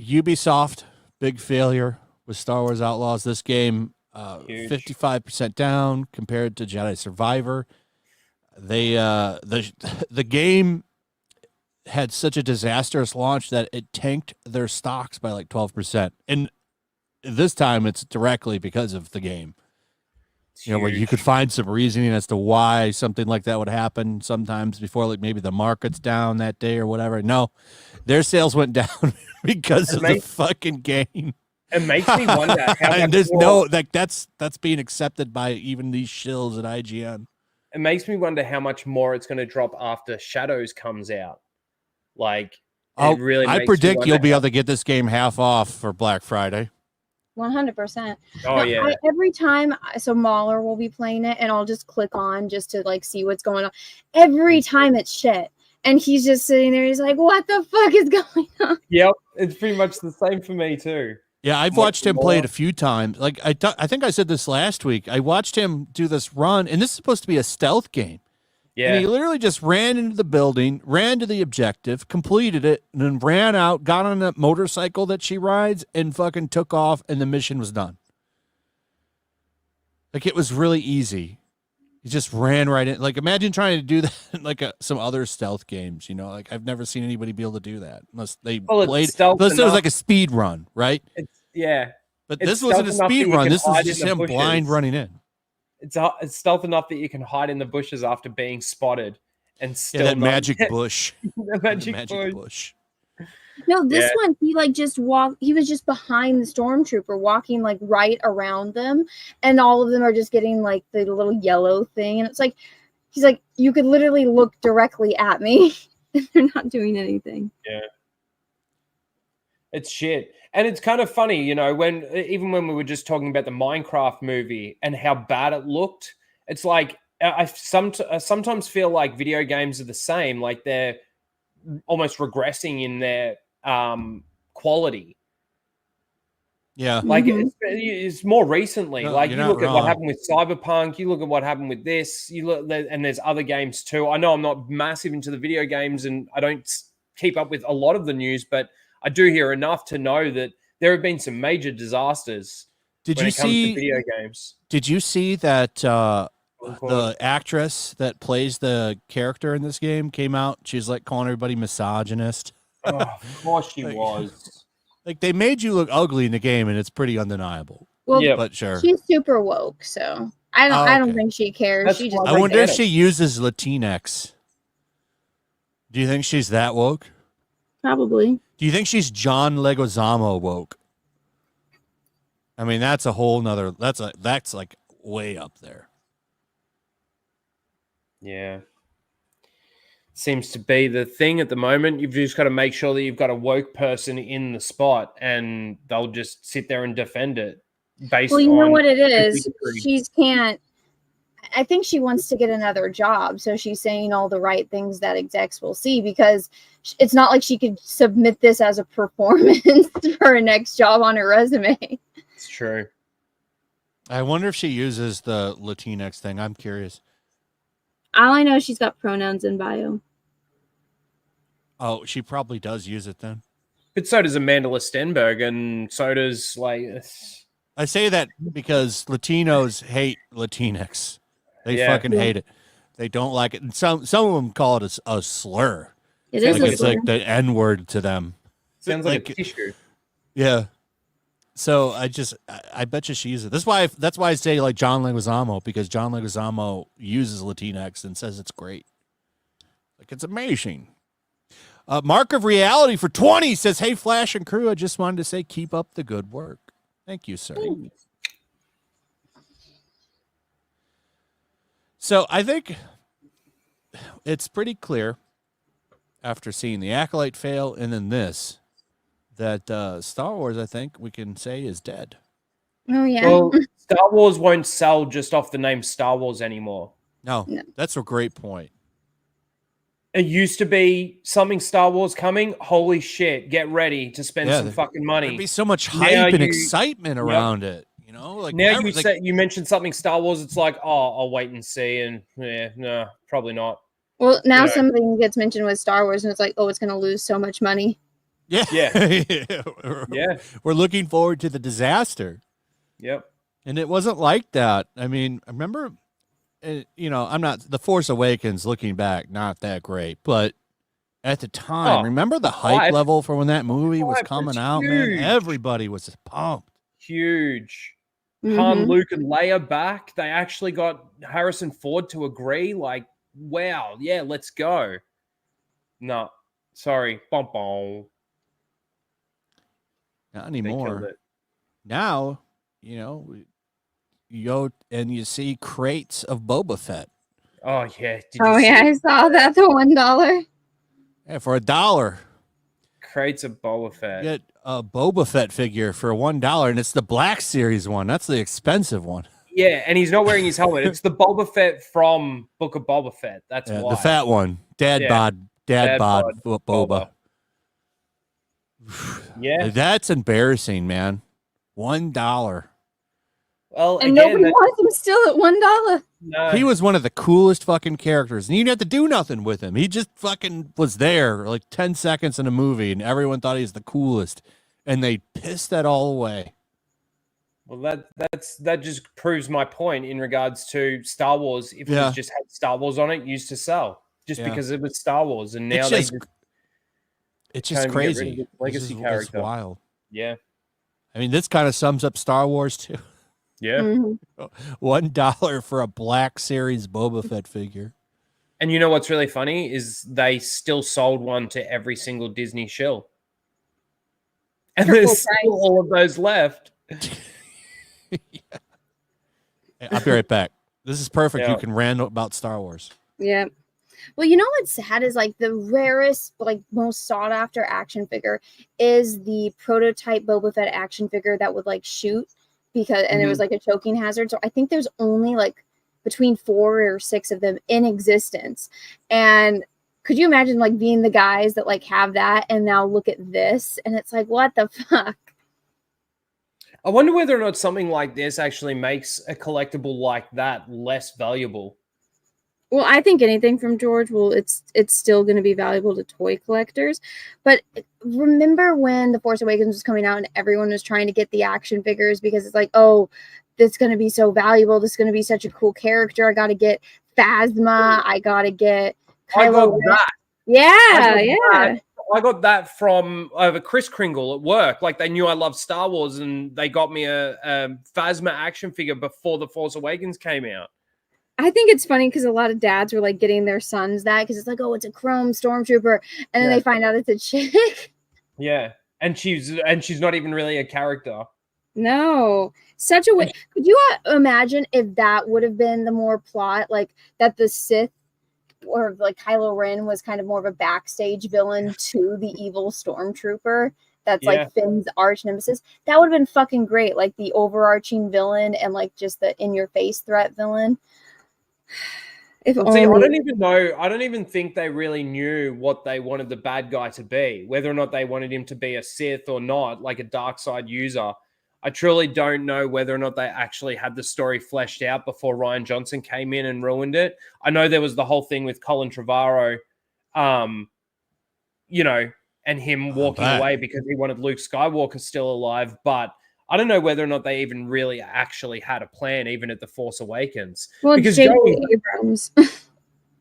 Ubisoft, big failure with Star Wars Outlaws. This game, 55% down compared to Jedi Survivor. They the game had such a disastrous launch that it tanked their stocks by like 12%. And this time it's directly because of the game. Where you could find some reasoning as to why something like that would happen sometimes before, like maybe the market's down that day or whatever. No, their sales went down because of the fucking game. It makes me wonder how and there's no that's being accepted by even these shills at IGN. It makes me wonder how much more it's going to drop after Shadows comes out. Like, really I predict you'll be able to get this game half off for Black Friday. 100%. Oh, yeah. Every time, so Mahler will be playing it, and I'll just click on just to like see what's going on. Every time it's shit. And he's just sitting there. He's like, what the fuck is going on? Yep. It's pretty much the same for me, too. Yeah, I've watched him play it a few times. Like I think I said this last week. I watched him do this run, and this is supposed to be a stealth game. Yeah. And he literally just ran into the building, ran to the objective, completed it, and then ran out, got on a motorcycle that she rides, and fucking took off, and the mission was done. Like, it was really easy. He just ran right in. Like, imagine trying to do that in like some other stealth games, Like, I've never seen anybody be able to do that unless they played. Unless it was like a speed run, right? But this wasn't a speed run. This was just him blind running in. It's stealth enough that you can hide in the bushes after being spotted, and still that magic bush. The magic bush. No, this one he like just walked. He was just behind the stormtrooper, walking like right around them, and all of them are just getting like the little yellow thing, and it's like he's like, you could literally look directly at me, and they're not doing anything. Yeah, it's shit. And it's kind of funny, when we were just talking about the Minecraft movie and how bad it looked, it's like I sometimes feel like video games are the same, like they're almost regressing in their quality. Yeah. Like it's more recently. No, like you look at what happened with Cyberpunk, you look at what happened with this, and there's other games too. I know I'm not massive into the video games and I don't keep up with a lot of the news, but I do hear enough to know that there have been some major disasters when it comes to video games. Did you see that the actress that plays the character in this game came out? She's like calling everybody misogynist. Oh, of course she was. Like, they made you look ugly in the game, and it's pretty undeniable. Well, but sure, she's super woke, so I don't think she cares. I wonder if she uses Latinx. Do you think she's that woke? Probably. Do you think she's John Leguizamo woke? I mean, that's a whole nother. That's like way up there. Yeah. Seems to be the thing at the moment. You've just got to make sure that you've got a woke person in the spot, and they'll just sit there and defend it. Based well, you know on what it is. She can't. I think she wants to get another job, so she's saying all the right things that execs will see, because it's not like she could submit this as a performance for her next job on her resume. It's true. I wonder if she uses the Latinx thing. I'm curious. All I know is she's got pronouns in bio. Oh, she probably does use it then. But so does Amanda Stenberg, and so does I say that because Latinos hate Latinx. They fucking hate it. They don't like it. And some of them call it a slur. It is like it's like the N-word to them. Sounds like a tissue. Yeah. So I bet you she uses it. That's why I say like John Leguizamo, because John Leguizamo uses Latinx and says it's great. Like, it's amazing. Mark of Reality for 20 says, "Hey, Flash and crew, I just wanted to say keep up the good work." Thank you, sir. So I think it's pretty clear after seeing the Acolyte fail and then this, that Star Wars, I think we can say, is dead. Oh, yeah. Well, Star Wars won't sell just off the name Star Wars anymore. No, that's a great point. It used to be something Star Wars coming. Holy shit, get ready to spend some fucking money. There'd be so much hype and excitement around it. Like now you mentioned something Star Wars, it's like, oh, I'll wait and see, and no, probably not. Well, now something gets mentioned with Star Wars, and it's like, oh, it's going to lose so much money. Yeah. Yeah. We're looking forward to the disaster. Yep. And it wasn't like that. I mean, I remember, I'm not, The Force Awakens, looking back, not that great. But at the time, remember the hype level for when that movie was coming out, man? Everybody was pumped. Huge. Han, Luke, and Leia back. They actually got Harrison Ford to agree. Like, wow, yeah, let's go. No, sorry. Bom, bom. Not anymore. Now, you go and you see crates of Boba Fett. Oh, yeah. I saw that, the $1. Yeah, for $1. Crates of Boba Fett. You get a Boba Fett figure for $1, and it's the Black Series one. That's the expensive one. Yeah, and he's not wearing his helmet. It's the Boba Fett from Book of Boba Fett. That's why. The fat one. Dad bod Boba. Yeah. That's embarrassing, man. $1. Well, and nobody wants him still at $1. No. He was one of the coolest fucking characters, and you didn't have to do nothing with him. He just fucking was there like 10 seconds in a movie, and everyone thought he was the coolest, and they pissed that all away. Well, that just proves my point in regards to Star Wars. If it was just had Star Wars on it, used to sell just because it was Star Wars, and now it's just crazy. Legacy character, it's wild. Yeah, I mean, this kind of sums up Star Wars too. Yeah, $1 for a Black Series Boba Fett figure. And you know what's really funny is they still sold one to every single Disney shill, and there's still all of those left. I'll be right back. This is perfect. You can rant about Star Wars. Yeah. Well, you know what's sad is like the rarest, like most sought after action figure is the prototype Boba Fett action figure that would like shoot and it was like a choking hazard. So I think there's only like between 4 or 6 of them in existence. And could you imagine like being the guys that like have that and now look at this and it's like, what the fuck? I wonder whether or not something like this actually makes a collectible like that less valuable. Well, I think anything from George it's still going to be valuable to toy collectors. But remember when The Force Awakens was coming out and everyone was trying to get the action figures because it's like, oh, this is going to be so valuable. This is going to be such a cool character. I got to get Phasma. I got to get Kylo Ren. Yeah. I got that from Chris Kringle at work. Like they knew I loved Star Wars and they got me a Phasma action figure before The Force Awakens came out. I think it's funny because a lot of dads were like getting their sons that because it's like, oh, it's a chrome stormtrooper, and then they find out it's a chick. Yeah, and she's not even really a character. No, such a way. Could you imagine if that would have been the more plot, like that the Sith or like Kylo Ren was kind of more of a backstage villain to the evil stormtrooper? That's like Finn's arch nemesis. That would have been fucking great. Like the overarching villain and like just the in your face threat villain. I don't even know. I don't even think they really knew what they wanted the bad guy to be, whether or not they wanted him to be a Sith or not, like a dark side user. I truly don't know whether or not they actually had the story fleshed out before Rian Johnson came in and ruined it. I know there was the whole thing with Colin Trevorrow, and him walking away because he wanted Luke Skywalker still alive, but I don't know whether or not they even really actually had a plan, even at The Force Awakens. Well, because Abrams.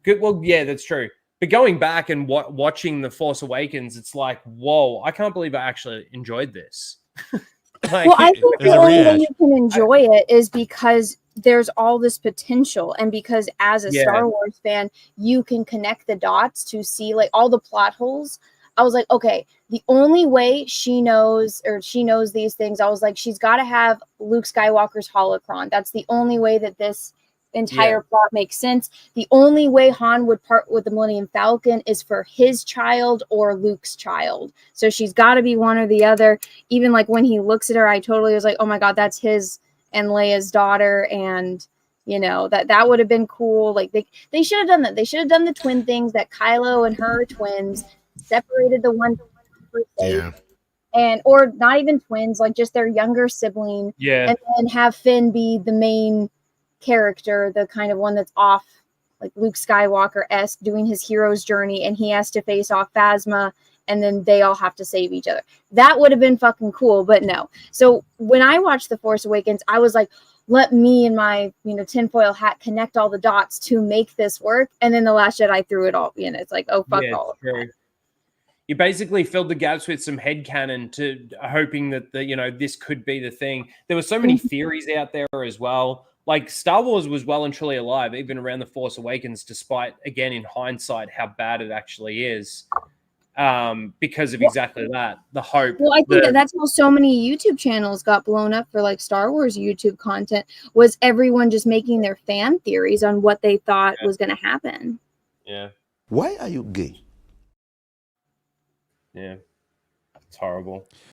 Good. Well, yeah, that's true. But going back and watching The Force Awakens, it's like, whoa, I can't believe I actually enjoyed this. Well, I think the only way you can enjoy it is because there's all this potential, and because as a Star Wars fan, you can connect the dots to see like all the plot holes. I was like, okay, the only way she knows these things, I was like, she's got to have Luke Skywalker's holocron. That's the only way that this entire plot makes sense. The only way Han would part with the Millennium Falcon is for his child or Luke's child. So she's got to be one or the other. Even like when he looks at her, I totally was like, oh my God, that's his and Leia's daughter. And that would have been cool. Like they should have done that. They should have done the twin things, that Kylo and her twins separated the one or not even twins, like just their younger sibling, and then have Finn be the main character, the kind of one that's off, like Luke Skywalker-esque, doing his hero's journey, and he has to face off Phasma and then they all have to save each other. That would have been fucking cool, but no. So when I watched The Force Awakens, I was like, let me and my, tinfoil hat connect all the dots to make this work. And then The Last Jedi threw it all in. It's like, oh, fuck all of that. You basically filled the gaps with some headcanon to hoping that this could be the thing. There were so many theories out there as well. Like Star Wars was well and truly alive, even around The Force Awakens, despite, again, in hindsight, how bad it actually is. Because of exactly that, the hope. Well, I think that's how so many YouTube channels got blown up for like Star Wars YouTube content, was everyone just making their fan theories on what they thought was going to happen. Yeah. Why are you gay? Yeah. It's horrible.